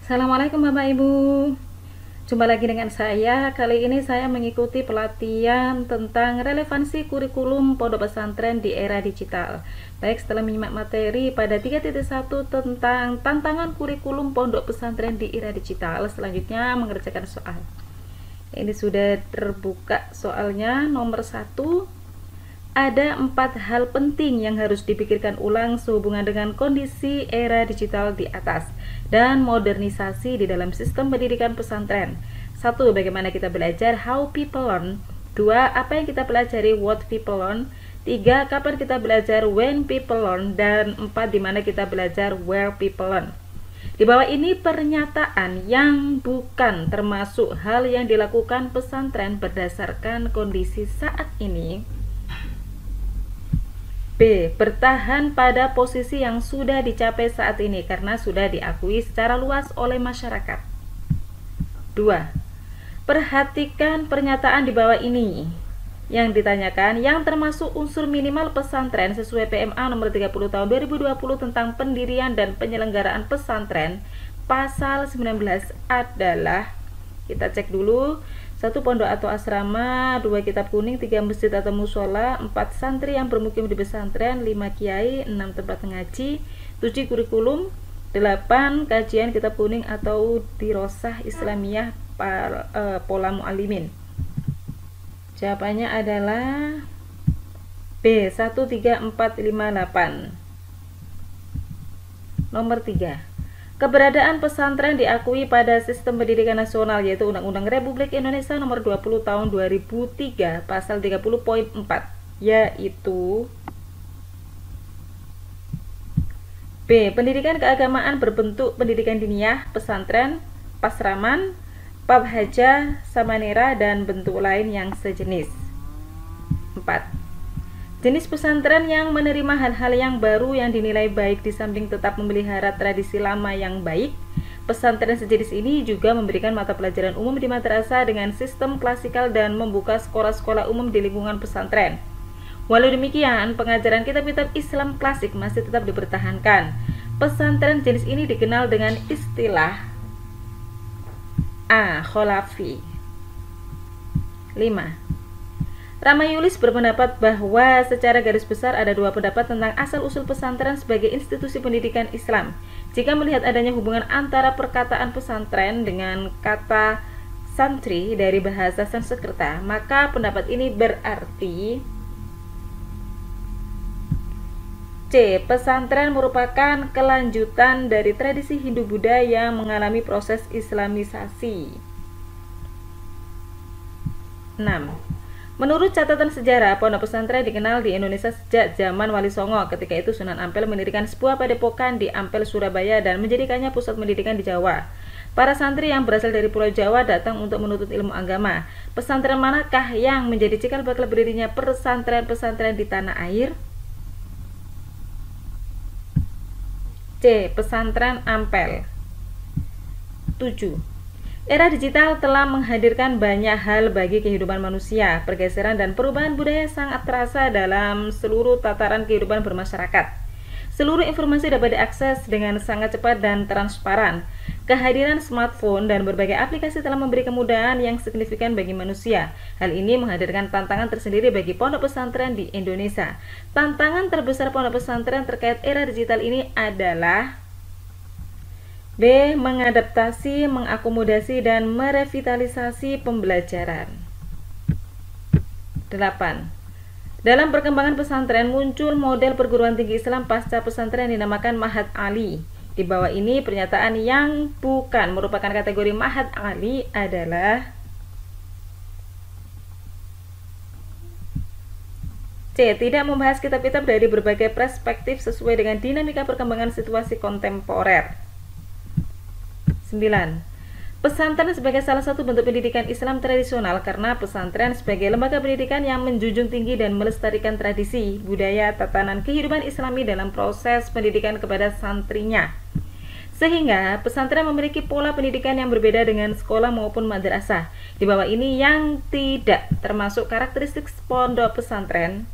Assalamualaikum Bapak Ibu. Jumpa lagi dengan saya. Kali ini saya mengikuti pelatihan tentang relevansi kurikulum pondok pesantren di era digital. Baik, setelah menyimak materi pada 3.1 tentang tantangan kurikulum pondok pesantren di era digital, selanjutnya mengerjakan soal. Ini sudah terbuka soalnya. Nomor 1, ada 4 hal penting yang harus dipikirkan ulang sehubungan dengan kondisi era digital di atas dan modernisasi di dalam sistem pendidikan pesantren. 1. Bagaimana kita belajar, how people learn. 2. Apa yang kita pelajari, what people learn. 3. Kapan kita belajar, when people learn. Dan 4. Di mana kita belajar, where people learn. Di bawah ini pernyataan yang bukan termasuk hal yang dilakukan pesantren berdasarkan kondisi saat ini. B. Bertahan pada posisi yang sudah dicapai saat ini karena sudah diakui secara luas oleh masyarakat. 2. Perhatikan pernyataan di bawah ini yang ditanyakan yang termasuk unsur minimal pesantren sesuai PMA nomor 30 tahun 2020 tentang pendirian dan penyelenggaraan pesantren. Pasal 19 adalah, kita cek dulu, 1. Pondok atau asrama, 2. Kitab kuning, 3. Masjid atau musola, 4. Santri yang bermukim di pesantren, 5. Kiai, 6. Tempat mengaji, 7. Kurikulum, 8. Kajian kitab kuning atau dirosah Islamiyah pola mu'alimin. Jawabannya adalah B. 1, 3, 4, 5, 8. Nomor 3. Keberadaan pesantren diakui pada sistem pendidikan nasional, yaitu Undang-Undang Republik Indonesia nomor 20 tahun 2003 pasal 30.4, yaitu B. Pendidikan keagamaan berbentuk pendidikan diniyah, pesantren, pasraman, pabhaja, samanera, dan bentuk lain yang sejenis. 4. Jenis pesantren yang menerima hal-hal yang baru yang dinilai baik di samping tetap memelihara tradisi lama yang baik. Pesantren sejenis ini juga memberikan mata pelajaran umum di madrasah dengan sistem klasikal dan membuka sekolah-sekolah umum di lingkungan pesantren. Walau demikian, pengajaran kitab-kitab Islam klasik masih tetap dipertahankan. Pesantren jenis ini dikenal dengan istilah A. Kholafi. 5. Ramayulis berpendapat bahwa secara garis besar ada 2 pendapat tentang asal-usul pesantren sebagai institusi pendidikan Islam. Jika melihat adanya hubungan antara perkataan pesantren dengan kata santri dari bahasa Sanskerta, maka pendapat ini berarti C. Pesantren merupakan kelanjutan dari tradisi Hindu-Buddha yang mengalami proses islamisasi. 6. Menurut catatan sejarah, pondok pesantren dikenal di Indonesia sejak zaman Wali Songo. Ketika itu Sunan Ampel mendirikan sebuah padepokan di Ampel, Surabaya dan menjadikannya pusat pendidikan di Jawa. Para santri yang berasal dari Pulau Jawa datang untuk menuntut ilmu agama. Pesantren manakah yang menjadi cikal bakal berdirinya pesantren-pesantren di tanah air? C. Pesantren Ampel. 7. Era digital telah menghadirkan banyak hal bagi kehidupan manusia. Pergeseran dan perubahan budaya sangat terasa dalam seluruh tataran kehidupan bermasyarakat. Seluruh informasi dapat diakses dengan sangat cepat dan transparan. Kehadiran smartphone dan berbagai aplikasi telah memberi kemudahan yang signifikan bagi manusia. Hal ini menghadirkan tantangan tersendiri bagi pondok pesantren di Indonesia. Tantangan terbesar pondok pesantren terkait era digital ini adalah B. Mengadaptasi, mengakomodasi, dan merevitalisasi pembelajaran. 8. Dalam perkembangan pesantren muncul model perguruan tinggi Islam pasca pesantren yang dinamakan Ma'had Ali. Di bawah ini pernyataan yang bukan merupakan kategori Ma'had Ali adalah C. Tidak membahas kitab-kitab dari berbagai perspektif sesuai dengan dinamika perkembangan situasi kontemporer. 9. Pesantren sebagai salah satu bentuk pendidikan Islam tradisional karena pesantren sebagai lembaga pendidikan yang menjunjung tinggi dan melestarikan tradisi, budaya, tatanan kehidupan Islami dalam proses pendidikan kepada santrinya. Sehingga pesantren memiliki pola pendidikan yang berbeda dengan sekolah maupun madrasah. Di bawah ini yang tidak termasuk karakteristik pondok pesantren.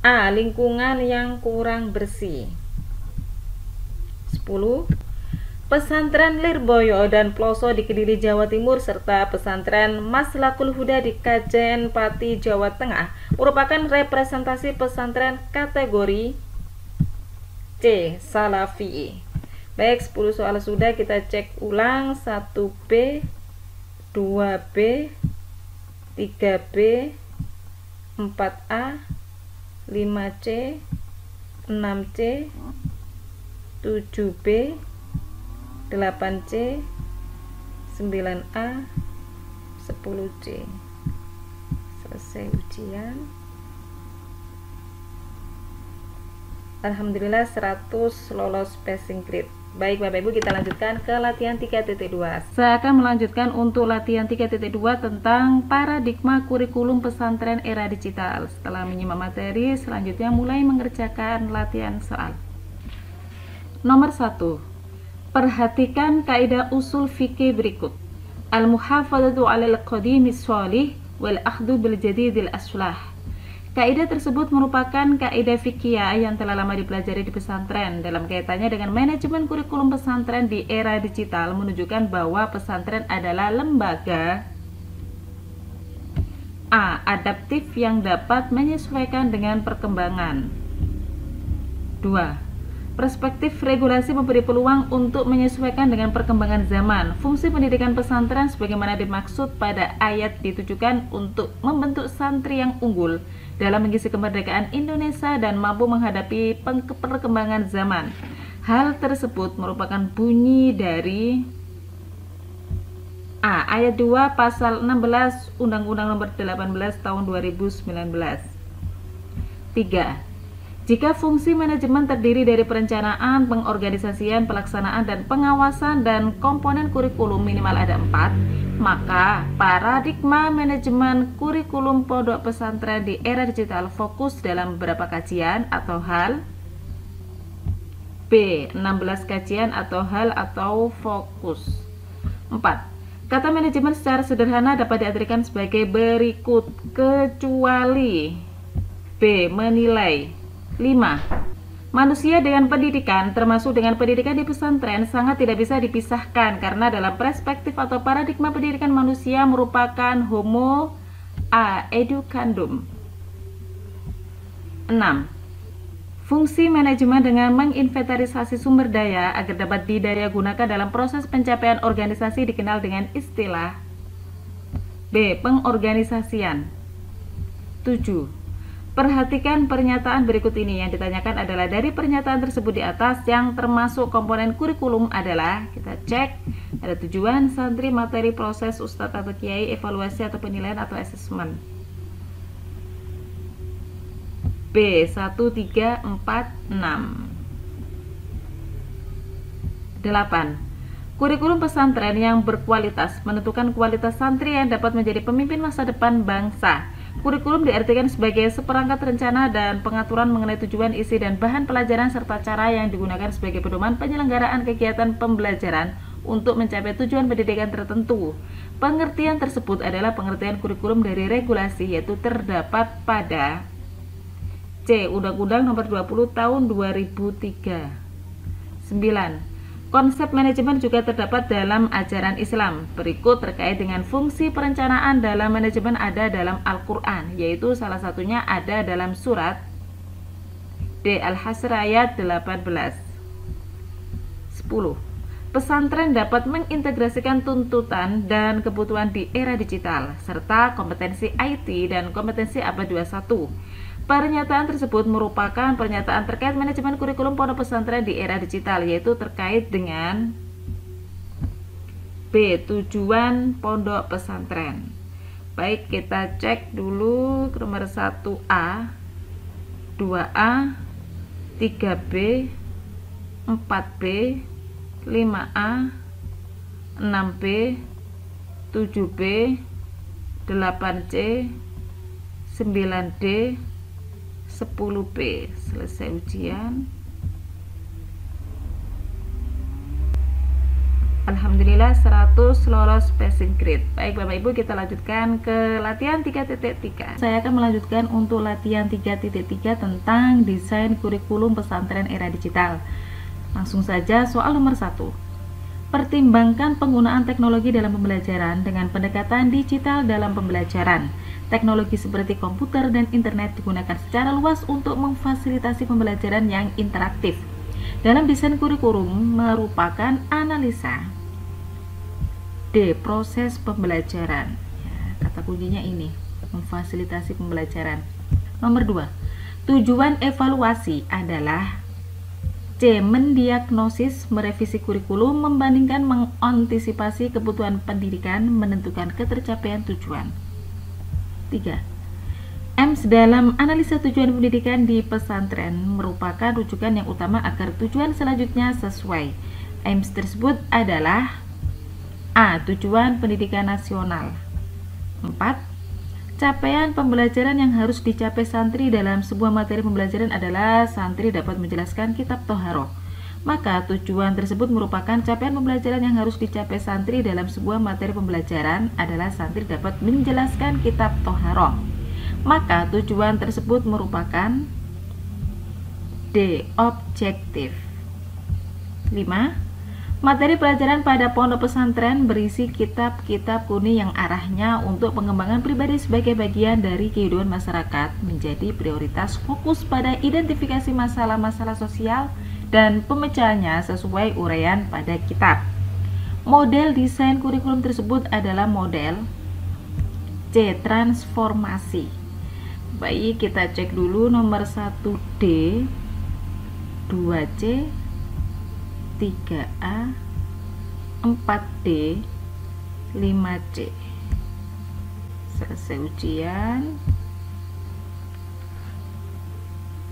A. Lingkungan yang kurang bersih. 10. Pesantren Lirboyo dan Ploso di Kediri, Jawa Timur, serta Pesantren Maslakul Huda di Kajen Pati, Jawa Tengah merupakan representasi pesantren kategori C. Salafi. Baik, 10 soal sudah, kita cek ulang. 1B, 2B, 3B, 4A, 5C, 6C, 7B, 8C, 9A, 10C. Selesai ujian. Alhamdulillah 100 lolos passing grade. Baik Bapak Ibu, kita lanjutkan ke latihan 3.2. Saya akan melanjutkan untuk latihan 3.2 tentang paradigma kurikulum pesantren era digital. Setelah menyimak materi, selanjutnya mulai mengerjakan latihan soal. Nomor 1. Perhatikan kaidah usul fikih berikut. Al-muhafadzatu 'alal qadimis shalih wal akhdhu bil jadidil aslah. Kaidah tersebut merupakan kaidah fikih yang telah lama dipelajari di pesantren dalam kaitannya dengan manajemen kurikulum pesantren di era digital, menunjukkan bahwa pesantren adalah lembaga A. Adaptif yang dapat menyesuaikan dengan perkembangan. 2. Perspektif regulasi memberi peluang untuk menyesuaikan dengan perkembangan zaman. Fungsi pendidikan pesantren sebagaimana dimaksud pada ayat ditujukan untuk membentuk santri yang unggul dalam mengisi kemerdekaan Indonesia dan mampu menghadapi perkembangan zaman. Hal tersebut merupakan bunyi dari A. Ayat 2 Pasal 16 Undang-Undang Nomor 18 Tahun 2019. 3. Jika fungsi manajemen terdiri dari perencanaan, pengorganisasian, pelaksanaan, dan pengawasan dan komponen kurikulum minimal ada 4, maka paradigma manajemen kurikulum pondok pesantren di era digital fokus dalam beberapa kajian atau hal. B. 16 kajian atau hal atau fokus. 4. Kata manajemen secara sederhana dapat diartikan sebagai berikut, kecuali. B. Menilai. 5. Manusia dengan pendidikan, termasuk dengan pendidikan di pesantren, sangat tidak bisa dipisahkan karena dalam perspektif atau paradigma pendidikan manusia merupakan homo educandum. 6. Fungsi manajemen dengan menginventarisasi sumber daya agar dapat didaya gunakan dalam proses pencapaian organisasi dikenal dengan istilah B. Pengorganisasian. 7. Perhatikan pernyataan berikut ini. Yang ditanyakan adalah dari pernyataan tersebut di atas yang termasuk komponen kurikulum adalah, kita cek, ada tujuan, santri, materi, proses, ustadz atau kiai, evaluasi atau penilaian atau asesmen. B. 1, 3, 4, 6. 8. Kurikulum pesantren yang berkualitas menentukan kualitas santri yang dapat menjadi pemimpin masa depan bangsa. Kurikulum diartikan sebagai seperangkat rencana dan pengaturan mengenai tujuan, isi, dan bahan pelajaran serta cara yang digunakan sebagai pedoman penyelenggaraan kegiatan pembelajaran untuk mencapai tujuan pendidikan tertentu. Pengertian tersebut adalah pengertian kurikulum dari regulasi, yaitu terdapat pada C. Undang-Undang Nomor 20 Tahun 2003. 9. Konsep manajemen juga terdapat dalam ajaran Islam. Berikut terkait dengan fungsi perencanaan dalam manajemen ada dalam Al-Quran, yaitu salah satunya ada dalam surat D. Al-Hasr ayat 18. 10. Pesantren dapat mengintegrasikan tuntutan dan kebutuhan di era digital, serta kompetensi IT dan kompetensi abad 21. Pernyataan tersebut merupakan pernyataan terkait manajemen kurikulum pondok pesantren di era digital, yaitu terkait dengan B. Tujuan pondok pesantren. Baik, kita cek dulu nomor 1A, 2A, 3B, 4B, 5A, 6B, 7B, 8C, 9D, 10B. Selesai ujian. Alhamdulillah 100 lolos passing grade. Baik Bapak Ibu, kita lanjutkan ke latihan 3.3. Saya akan melanjutkan untuk latihan 3.3 tentang desain kurikulum pesantren era digital. Langsung saja soal nomor 1. Pertimbangkan penggunaan teknologi dalam pembelajaran dengan pendekatan digital dalam pembelajaran. Teknologi seperti komputer dan internet digunakan secara luas untuk memfasilitasi pembelajaran yang interaktif. Dalam desain kurikulum merupakan analisa. D. Proses pembelajaran. Ya, kata kuncinya ini, memfasilitasi pembelajaran. Nomor 2. Tujuan evaluasi adalah C. Mendiagnosis, merevisi kurikulum, membandingkan, mengantisipasi kebutuhan pendidikan, menentukan ketercapaian tujuan. 3. AIMS dalam analisa tujuan pendidikan di pesantren merupakan rujukan yang utama agar tujuan selanjutnya sesuai. AIMS tersebut adalah A. Tujuan pendidikan nasional. 4. Capaian pembelajaran yang harus dicapai santri dalam sebuah materi pembelajaran adalah santri dapat menjelaskan kitab Toharoh. Maka tujuan tersebut merupakan capaian pembelajaran yang harus dicapai santri dalam sebuah materi pembelajaran adalah santri dapat menjelaskan kitab Toharoh. Maka tujuan tersebut merupakan D. Objektif. 5. Materi pelajaran pada pondok pesantren berisi kitab-kitab kuning yang arahnya untuk pengembangan pribadi sebagai bagian dari kehidupan masyarakat menjadi prioritas, fokus pada identifikasi masalah-masalah sosial dan pemecahannya sesuai uraian pada kitab. Model desain kurikulum tersebut adalah model C. Transformasi. Baik, kita cek dulu nomor 1D, 2C, 3A, 4D, 5C. Selesai ujian.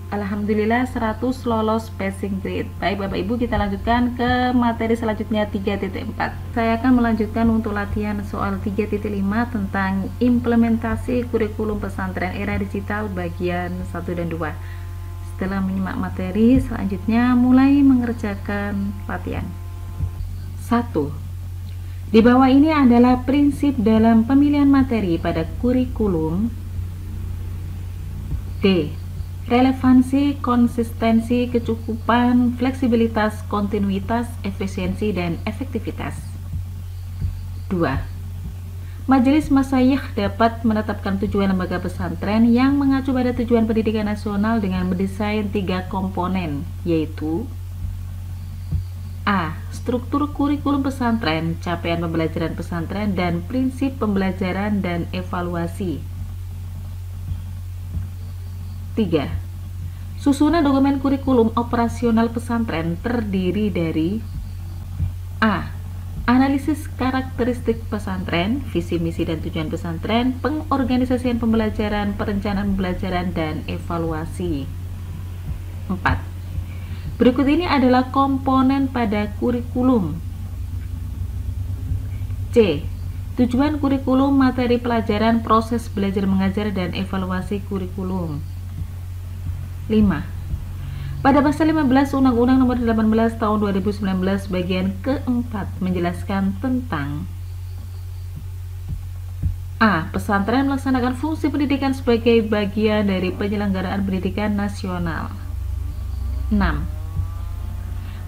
Alhamdulillah 100 lolos passing grade. Baik Bapak Ibu, kita lanjutkan ke materi selanjutnya 3.4. Saya akan melanjutkan untuk latihan soal 3.5 tentang implementasi kurikulum pesantren era digital bagian 1 dan 2. Setelah menyimak materi, selanjutnya mulai mengerjakan latihan. 1. Di bawah ini adalah prinsip dalam pemilihan materi pada kurikulum. D. Relevansi, konsistensi, kecukupan, fleksibilitas, kontinuitas, efisiensi, dan efektivitas. 2. Majelis Masyayikh dapat menetapkan tujuan lembaga pesantren yang mengacu pada tujuan pendidikan nasional dengan mendesain 3 komponen, yaitu A. Struktur kurikulum pesantren, capaian pembelajaran pesantren, dan prinsip pembelajaran dan evaluasi. 3. Susunan dokumen kurikulum operasional pesantren terdiri dari A. Analisis karakteristik pesantren, visi misi dan tujuan pesantren, pengorganisasian pembelajaran, perencanaan pembelajaran, dan evaluasi. 4. Berikut ini adalah komponen pada kurikulum. C. Tujuan kurikulum, materi pelajaran, proses belajar mengajar, dan evaluasi kurikulum. 5. Pada pasal 15 Undang-Undang Nomor 18 Tahun 2019 bagian keempat menjelaskan tentang A. Pesantren melaksanakan fungsi pendidikan sebagai bagian dari penyelenggaraan pendidikan nasional. 6.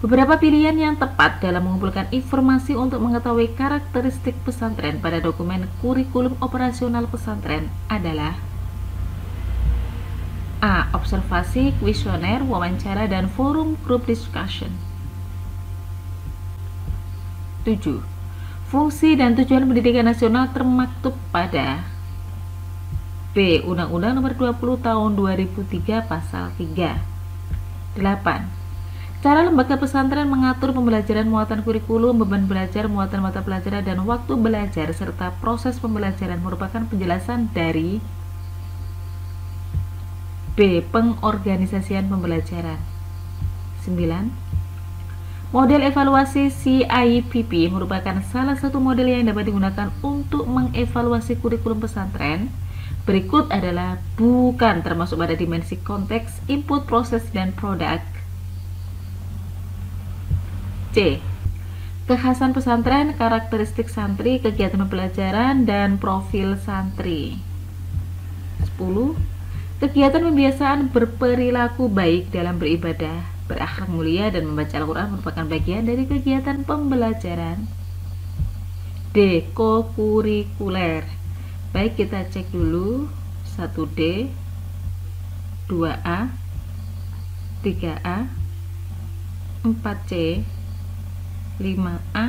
Beberapa pilihan yang tepat dalam mengumpulkan informasi untuk mengetahui karakteristik pesantren pada dokumen kurikulum operasional pesantren adalah A. Observasi, kuesioner, wawancara, dan forum group discussion. 7. Fungsi dan tujuan pendidikan nasional termaktub pada B. Undang-Undang Nomor 20 Tahun 2003 Pasal 3. 8. Cara lembaga pesantren mengatur pembelajaran, muatan kurikulum, beban belajar, muatan mata pelajaran, dan waktu belajar, serta proses pembelajaran merupakan penjelasan dari B. Pengorganisasian pembelajaran. 9. Model evaluasi CIPP merupakan salah satu model yang dapat digunakan untuk mengevaluasi kurikulum pesantren. Berikut adalah bukan termasuk pada dimensi konteks, input, proses, dan produk. C. Kekhasan pesantren, karakteristik santri, kegiatan pembelajaran, dan profil santri. 10. Kegiatan pembiasaan berperilaku baik dalam beribadah. Berakhlak mulia dan membaca Al-Quran merupakan bagian dari kegiatan pembelajaran. D. Kokurikuler. Baik, kita cek dulu. 1D, 2A, 3A, 4C, 5A,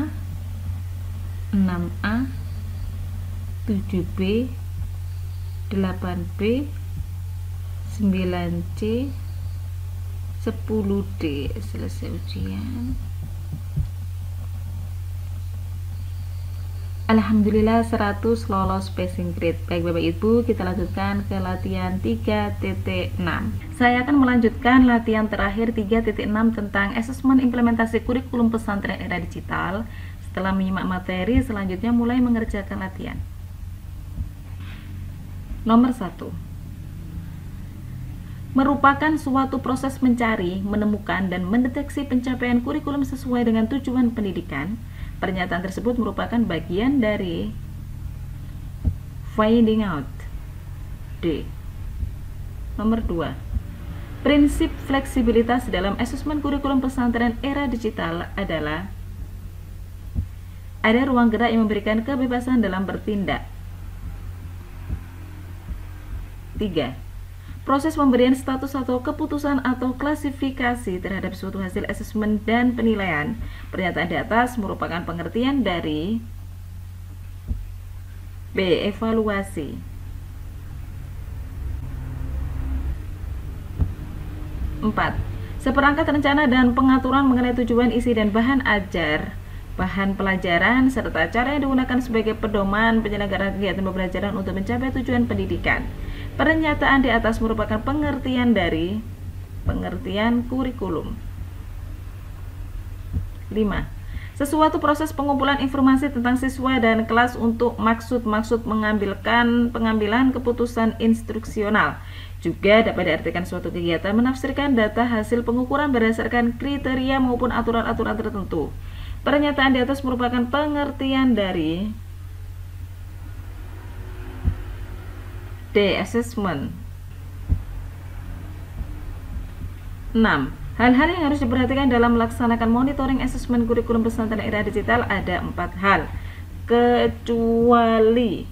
6A, 7B, 8B, 9C, 10D. Selesai ujian. Alhamdulillah 100 lolos passing grade. Baik Bapak Ibu, kita lanjutkan ke latihan 3.6. Saya akan melanjutkan latihan terakhir 3.6 tentang asesmen implementasi kurikulum pesantren era digital. Setelah menyimak materi, selanjutnya mulai mengerjakan latihan. Nomor 1. Merupakan suatu proses mencari, menemukan, dan mendeteksi pencapaian kurikulum sesuai dengan tujuan pendidikan. Pernyataan tersebut merupakan bagian dari finding out. D. Nomor 2. Prinsip fleksibilitas dalam asesmen kurikulum pesantren era digital adalah ada ruang gerak yang memberikan kebebasan dalam bertindak. 3. Proses pemberian status atau keputusan atau klasifikasi terhadap suatu hasil asesmen dan penilaian. Pernyataan di atas merupakan pengertian dari B. Evaluasi. 4. Seperangkat rencana dan pengaturan mengenai tujuan, isi, dan bahan ajar, bahan pelajaran, serta cara yang digunakan sebagai pedoman penyelenggaraan kegiatan pembelajaran untuk mencapai tujuan pendidikan. Pernyataan di atas merupakan pengertian dari pengertian kurikulum. 5. Sesuatu proses pengumpulan informasi tentang siswa dan kelas untuk maksud-maksud pengambilan keputusan instruksional. Juga dapat diartikan suatu kegiatan menafsirkan data hasil pengukuran berdasarkan kriteria maupun aturan-aturan tertentu. Pernyataan di atas merupakan pengertian dari D. Assessment. 6. Hal-hal yang harus diperhatikan dalam melaksanakan monitoring asesmen kurikulum pesantren era digital ada 4 hal, kecuali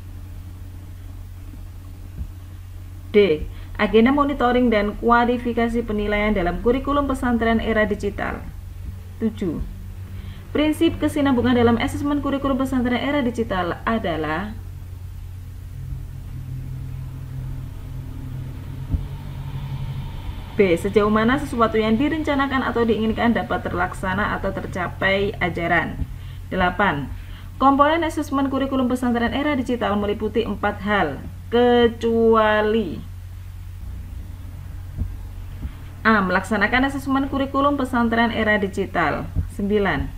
D. Agenda monitoring dan kualifikasi penilaian dalam kurikulum pesantren era digital. 7. Prinsip kesinambungan dalam asesmen kurikulum pesantren era digital adalah B. Sejauh mana sesuatu yang direncanakan atau diinginkan dapat terlaksana atau tercapai ajaran. 8. Komponen asesmen kurikulum pesantren era digital meliputi 4 hal, kecuali A. Melaksanakan asesmen kurikulum pesantren era digital. 9.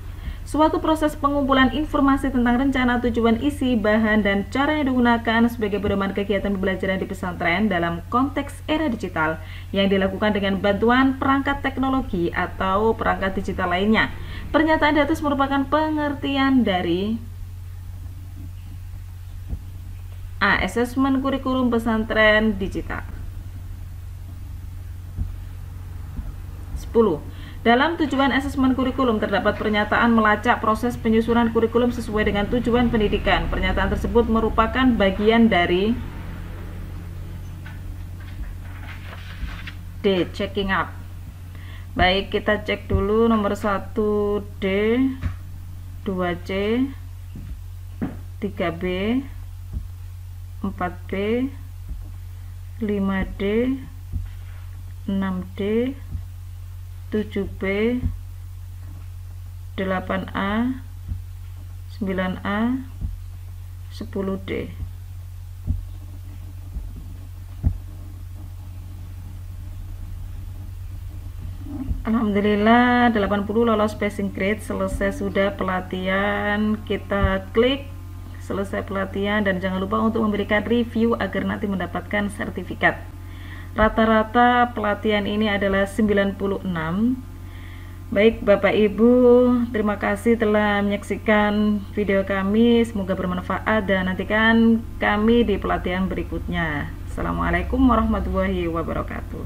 Suatu proses pengumpulan informasi tentang rencana, tujuan, isi, bahan, dan cara yang digunakan sebagai pedoman kegiatan pembelajaran di pesantren dalam konteks era digital yang dilakukan dengan bantuan perangkat teknologi atau perangkat digital lainnya. Pernyataan di atas merupakan pengertian dari A. Asesmen kurikulum pesantren digital. 10. Dalam tujuan asesmen kurikulum terdapat pernyataan melacak proses penyusunan kurikulum sesuai dengan tujuan pendidikan. Pernyataan tersebut merupakan bagian dari D. Checking up. Baik, kita cek dulu nomor 1D, 2C, 3B, 4B, 5D, 6D, 7B, 8A, 9A, 10D. Alhamdulillah 80 lolos passing grade. Selesai sudah pelatihan. Kita klik selesai pelatihan dan jangan lupa untuk memberikan review agar nanti mendapatkan sertifikat. Rata-rata pelatihan ini adalah 96. Baik Bapak Ibu, terima kasih telah menyaksikan video kami. Semoga bermanfaat dan nantikan kami di pelatihan berikutnya. Assalamualaikum warahmatullahi wabarakatuh.